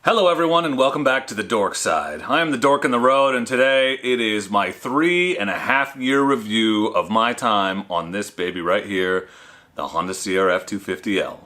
Hello everyone and welcome back to the Dork Side. I am the Dork in the Road and today it is my 3.5-year review of my time on this baby right here, the Honda CRF250L.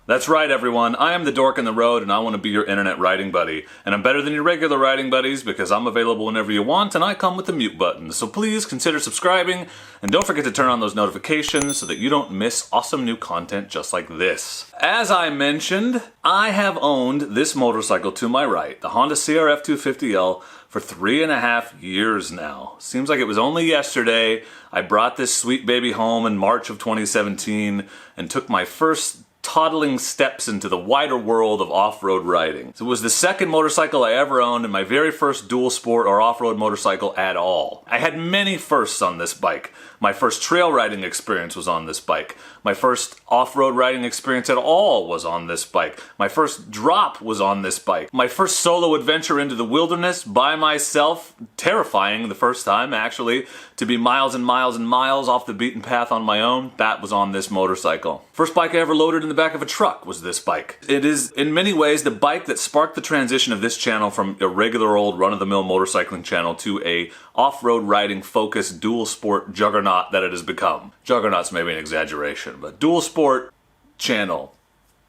That's right everyone, I am the Dork in the Road and I want to be your internet writing buddy. And I'm better than your regular writing buddies because I'm available whenever you want and I come with the mute button. So please consider subscribing and don't forget to turn on those notifications so that you don't miss awesome new content just like this. As I mentioned, I have owned this motorcycle to my right, the Honda CRF250L, for 3.5 years now. Seems like it was only yesterday I brought this sweet baby home in March of 2017 and took my first toddling steps into the wider world of off-road riding. So it was the second motorcycle I ever owned and my very first dual sport or off-road motorcycle at all. I had many firsts on this bike. My first trail riding experience was on this bike. My first off-road riding experience at all was on this bike. My first drop was on this bike. My first solo adventure into the wilderness by myself, terrifying the first time actually, to be miles and miles and miles off the beaten path on my own, that was on this motorcycle. First bike I ever loaded in the back of a truck was this bike. It is in many ways the bike that sparked the transition of this channel from a regular old run-of-the-mill motorcycling channel to a off-road riding focused dual sport juggernaut that it has become. Juggernaut's maybe an exaggeration, but dual sport channel,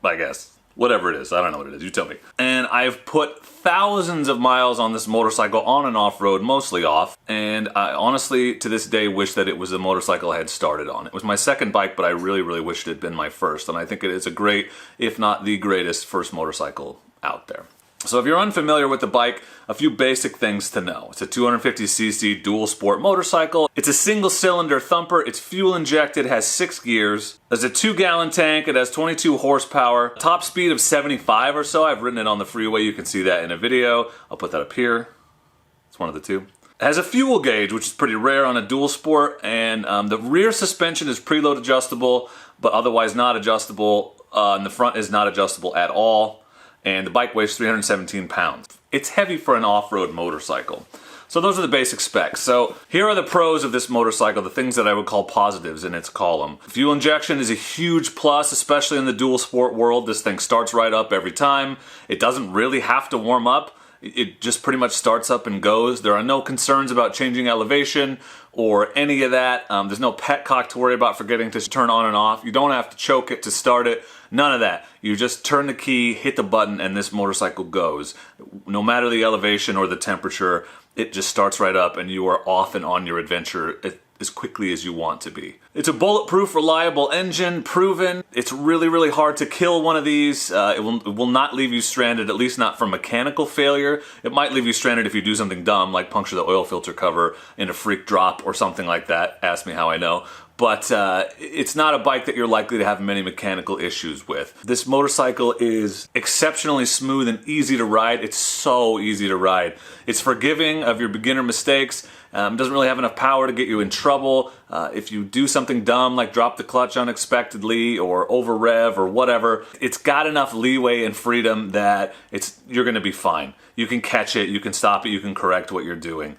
I guess. Whatever it is, I don't know what it is, you tell me. And I've put thousands of miles on this motorcycle on and off-road, mostly off, and I honestly, to this day, wish that it was the motorcycle I had started on. It was my second bike, but I really, really wished it had been my first, and I think it is a great, if not the greatest, first motorcycle out there. So if you're unfamiliar with the bike, a few basic things to know. It's a 250cc dual sport motorcycle. It's a single cylinder thumper. It's fuel injected, has 6 gears. There's a 2-gallon tank. It has 22 horsepower. Top speed of 75 or so. I've ridden it on the freeway. You can see that in a video. I'll put that up here. It's one of the two. It has a fuel gauge, which is pretty rare on a dual sport, and the rear suspension is preload adjustable, but otherwise not adjustable. And the front is not adjustable at all. And the bike weighs 317 pounds. It's heavy for an off-road motorcycle. So those are the basic specs. So here are the pros of this motorcycle, the things that I would call positives in its column. Fuel injection is a huge plus, especially in the dual sport world. This thing starts right up every time. It doesn't really have to warm up. It just pretty much starts up and goes. There are no concerns about changing elevation or any of that. There's no petcock to worry about forgetting to turn on and off. You don't have to choke it to start it. None of that. You just turn the key, hit the button, and this motorcycle goes. No matter the elevation or the temperature, it just starts right up and you are off and on your adventure as quickly as you want to be. It's a bulletproof, reliable engine, proven. It's really, really hard to kill one of these. It will not leave you stranded, at least not from mechanical failure. It might leave you stranded if you do something dumb, like puncture the oil filter cover in a freak drop or something like that. Ask me how I know. But it's not a bike that you're likely to have many mechanical issues with. This motorcycle is exceptionally smooth and easy to ride. It's so easy to ride. It's forgiving of your beginner mistakes. Doesn't really have enough power to get you in trouble. If you do something dumb like drop the clutch unexpectedly or over rev or whatever, it's got enough leeway and freedom that you're gonna be fine. You can catch it, you can stop it, you can correct what you're doing.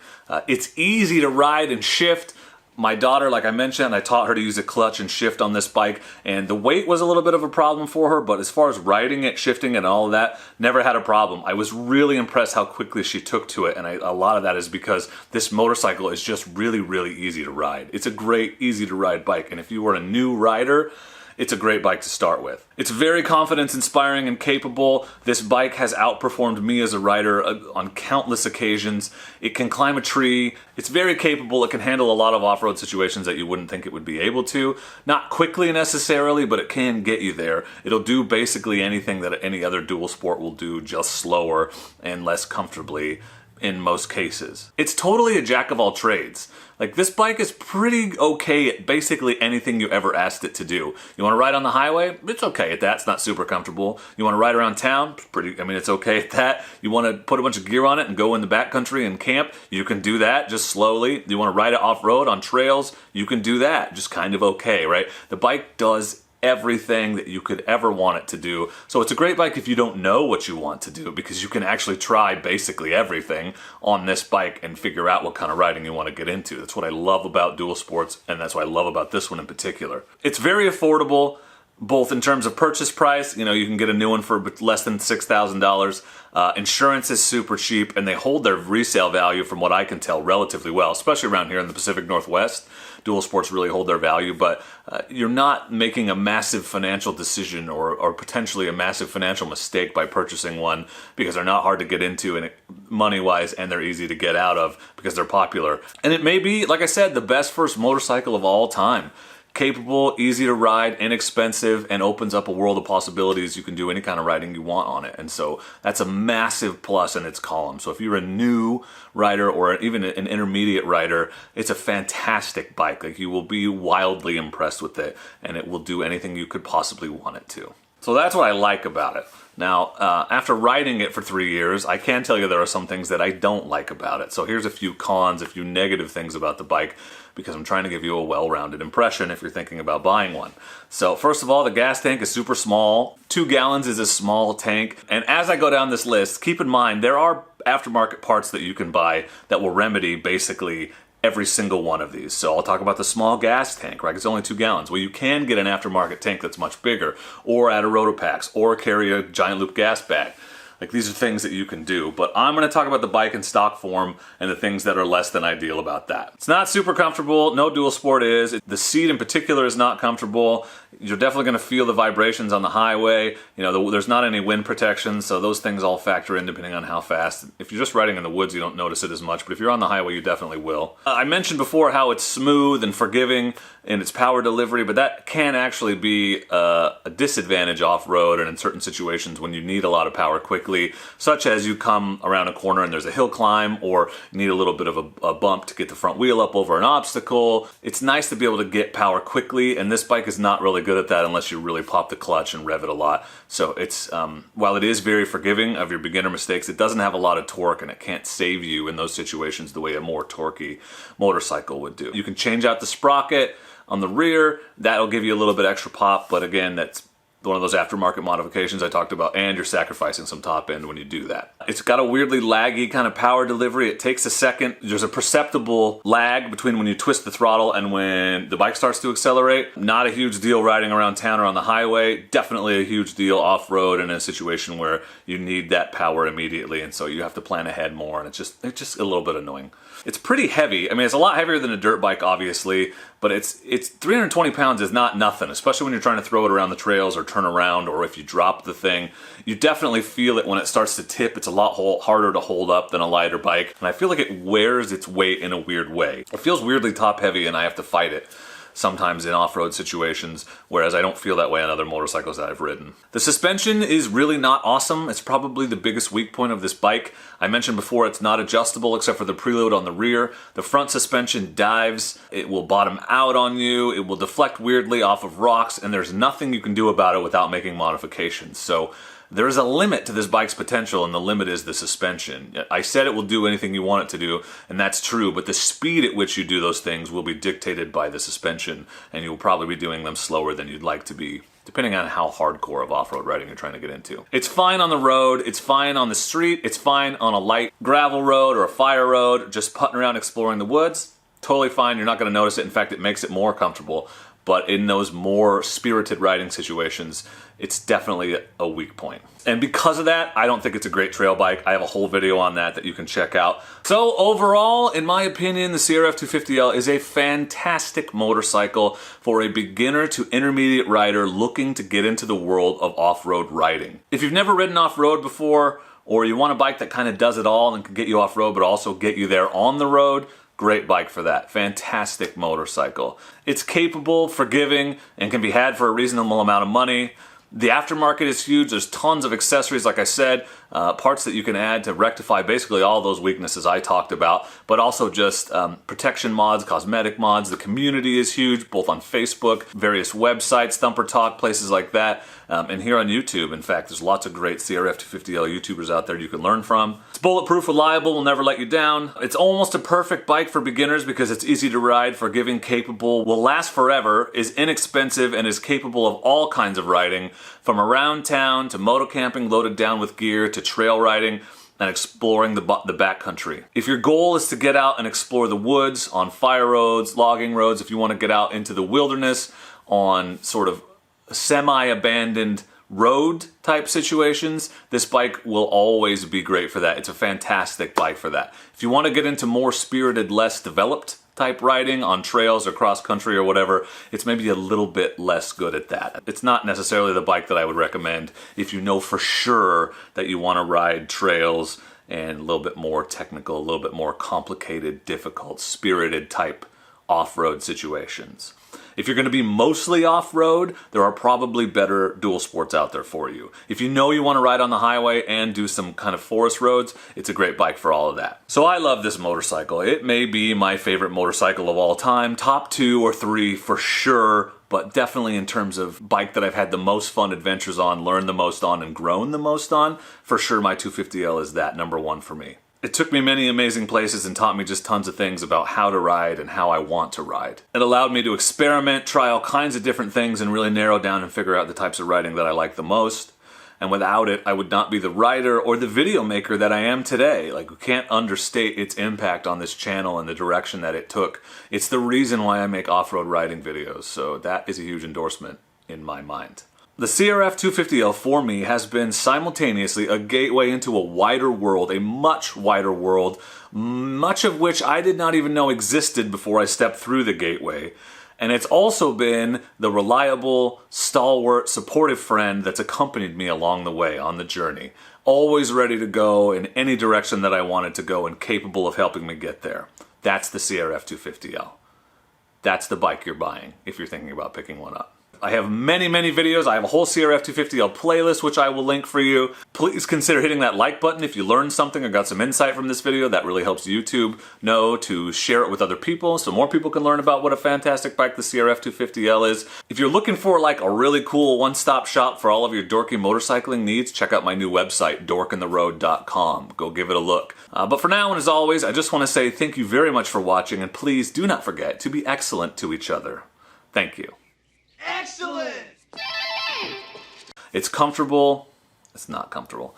It's easy to ride and shift. My daughter, like I mentioned, I taught her to use a clutch and shift on this bike, and the weight was a little bit of a problem for her, but as far as riding it, shifting it, and all of that, never had a problem. I was really impressed how quickly she took to it, and a lot of that is because this motorcycle is just really, really easy to ride. It's a great, easy to ride bike, and if you were a new rider, it's a great bike to start with. It's very confidence-inspiring and capable. This bike has outperformed me as a rider on countless occasions. It can climb a tree. It's very capable. It can handle a lot of off-road situations that you wouldn't think it would be able to. Not quickly necessarily, but it can get you there. It'll do basically anything that any other dual sport will do, just slower and less comfortably in most cases. It's totally a jack of all trades. Like, this bike is pretty okay at basically anything you ever asked it to do. You want to ride on the highway? It's okay at that. It's not super comfortable. You want to ride around town? It's okay at that. You want to put a bunch of gear on it and go in the backcountry and camp? You can do that, just slowly. You want to ride it off-road on trails? You can do that, just kind of okay, right? The bike does everything that you could ever want it to do. So it's a great bike if you don't know what you want to do, because you can actually try basically everything on this bike and figure out what kind of riding you want to get into. That's what I love about dual sports, and that's what I love about this one in particular. It's very affordable, both in terms of purchase price. You know, you can get a new one for less than $6,000. Insurance is super cheap, and they hold their resale value, from what I can tell, relatively well, especially around here in the Pacific Northwest. Dual sports really hold their value, but you're not making a massive financial decision or potentially a massive financial mistake by purchasing one, because they're not hard to get into and money-wise, and they're easy to get out of because they're popular. And it may be, like I said, the best first motorcycle of all time. Capable, easy to ride, inexpensive, and opens up a world of possibilities. You can do any kind of riding you want on it. And so that's a massive plus in its column. So if you're a new rider or even an intermediate rider, it's a fantastic bike. Like, you will be wildly impressed with it, and it will do anything you could possibly want it to. So that's what I like about it. Now, after riding it for 3 years, I can tell you there are some things that I don't like about it. So here's a few cons, a few negative things about the bike, because I'm trying to give you a well-rounded impression if you're thinking about buying one. So first of all, the gas tank is super small. 2 gallons is a small tank. And as I go down this list, keep in mind there are aftermarket parts that you can buy that will remedy basically every single one of these. So I'll talk about the small gas tank, right? It's only 2 gallons. Well, you can get an aftermarket tank that's much bigger, or add a Rotopax, or carry a giant loop gas bag. Like, these are things that you can do, but I'm going to talk about the bike in stock form and the things that are less than ideal about that. It's not super comfortable. No dual sport is. The seat in particular is not comfortable. You're definitely going to feel the vibrations on the highway. You know, there's not any wind protection, so those things all factor in depending on how fast. If you're just riding in the woods, you don't notice it as much, but if you're on the highway, you definitely will. I mentioned before how it's smooth and forgiving in its power delivery, but that can actually be a disadvantage off-road and in certain situations when you need a lot of power quickly, such as you come around a corner and there's a hill climb, or you need a little bit of a bump to get the front wheel up over an obstacle. It's nice to be able to get power quickly, and this bike is not really good at that unless you really pop the clutch and rev it a lot. So it's, while it is very forgiving of your beginner mistakes, it doesn't have a lot of torque, and it can't save you in those situations the way a more torquey motorcycle would do. You can change out the sprocket on the rear. That'll give you a little bit extra pop, but again, that's one of those aftermarket modifications I talked about, and you're sacrificing some top end when you do that. It's got a weirdly laggy kind of power delivery. It takes a second. There's a perceptible lag between when you twist the throttle and when the bike starts to accelerate. Not a huge deal riding around town or on the highway. Definitely a huge deal off-road in a situation where you need that power immediately, and so you have to plan ahead more, and it's just a little bit annoying. It's pretty heavy. I mean, it's a lot heavier than a dirt bike, obviously, but it's 320 pounds is not nothing, especially when you're trying to throw it around the trails or turn around, or if you drop the thing. You definitely feel it when it starts to tip. It's a lot harder to hold up than a lighter bike, and I feel like it wears its weight in a weird way. It feels weirdly top heavy, and I have to fight it sometimes in off-road situations, whereas I don't feel that way on other motorcycles that I've ridden. The suspension is really not awesome. It's probably the biggest weak point of this bike. I mentioned before it's not adjustable except for the preload on the rear. The front suspension dives. It will bottom out on you. It will deflect weirdly off of rocks, and there's nothing you can do about it without making modifications. So there's a limit to this bike's potential, and the limit is the suspension. I said it will do anything you want it to do, and that's true, but the speed at which you do those things will be dictated by the suspension, and you'll probably be doing them slower than you'd like to be, depending on how hardcore of off-road riding you're trying to get into. It's fine on the road, it's fine on the street, it's fine on a light gravel road or a fire road, just putting around exploring the woods. Totally fine, you're not going to notice it. In fact, it makes it more comfortable. But in those more spirited riding situations, it's definitely a weak point. And because of that, I don't think it's a great trail bike. I have a whole video on that you can check out. So overall, in my opinion, the CRF250L is a fantastic motorcycle for a beginner to intermediate rider looking to get into the world of off-road riding. If you've never ridden off-road before, or you want a bike that kind of does it all and can get you off-road but also get you there on the road, great bike for that. Fantastic motorcycle. It's capable, forgiving, and can be had for a reasonable amount of money. The aftermarket is huge. There's tons of accessories, like I said, parts that you can add to rectify basically all those weaknesses I talked about, but also just protection mods, cosmetic mods. The community is huge, both on Facebook, various websites, Thumper Talk, places like that, and here on YouTube. In fact, there's lots of great CRF250L YouTubers out there you can learn from. It's bulletproof, reliable, will never let you down. It's almost a perfect bike for beginners because it's easy to ride, forgiving, capable, will last forever, is inexpensive, and is capable of all kinds of riding, from around town to moto camping loaded down with gear to trail riding and exploring the backcountry. If your goal is to get out and explore the woods, on fire roads, logging roads, if you want to get out into the wilderness on sort of semi-abandoned road type situations, this bike will always be great for that. It's a fantastic bike for that. If you want to get into more spirited, less developed type riding on trails or cross country or whatever, it's maybe a little bit less good at that. It's not necessarily the bike that I would recommend if you know for sure that you want to ride trails and a little bit more technical, a little bit more complicated, difficult, spirited type off-road situations. If you're going to be mostly off-road, there are probably better dual sports out there for you. If you know you want to ride on the highway and do some kind of forest roads, it's a great bike for all of that. So I love this motorcycle. It may be my favorite motorcycle of all time, top 2 or 3 for sure, but definitely in terms of bike that I've had the most fun adventures on, learned the most on, and grown the most on, for sure my 250L is that #1 for me. It took me many amazing places and taught me just tons of things about how to ride and how I want to ride. It allowed me to experiment, try all kinds of different things, and really narrow down and figure out the types of riding that I like the most. And without it, I would not be the rider or the video maker that I am today. Like, we can't understate its impact on this channel and the direction that it took. It's the reason why I make off-road riding videos, so that is a huge endorsement in my mind. The CRF250L for me has been simultaneously a gateway into a wider world, a much wider world, much of which I did not even know existed before I stepped through the gateway. And it's also been the reliable, stalwart, supportive friend that's accompanied me along the way on the journey. Always ready to go in any direction that I wanted to go and capable of helping me get there. That's the CRF250L. That's the bike you're buying if you're thinking about picking one up. I have many videos. I have a whole CRF250L playlist which I will link for you. Please consider hitting that like button if you learned something or got some insight from this video. That really helps YouTube know to share it with other people so more people can learn about what a fantastic bike the CRF250L is. If you're looking for like a really cool one-stop shop for all of your dorky motorcycling needs, check out my new website, dorkandtheroad.com. Go give it a look. But for now, and as always, I just want to say thank you very much for watching, and please do not forget to be excellent to each other. Thank you. Excellent! It's comfortable. It's not comfortable.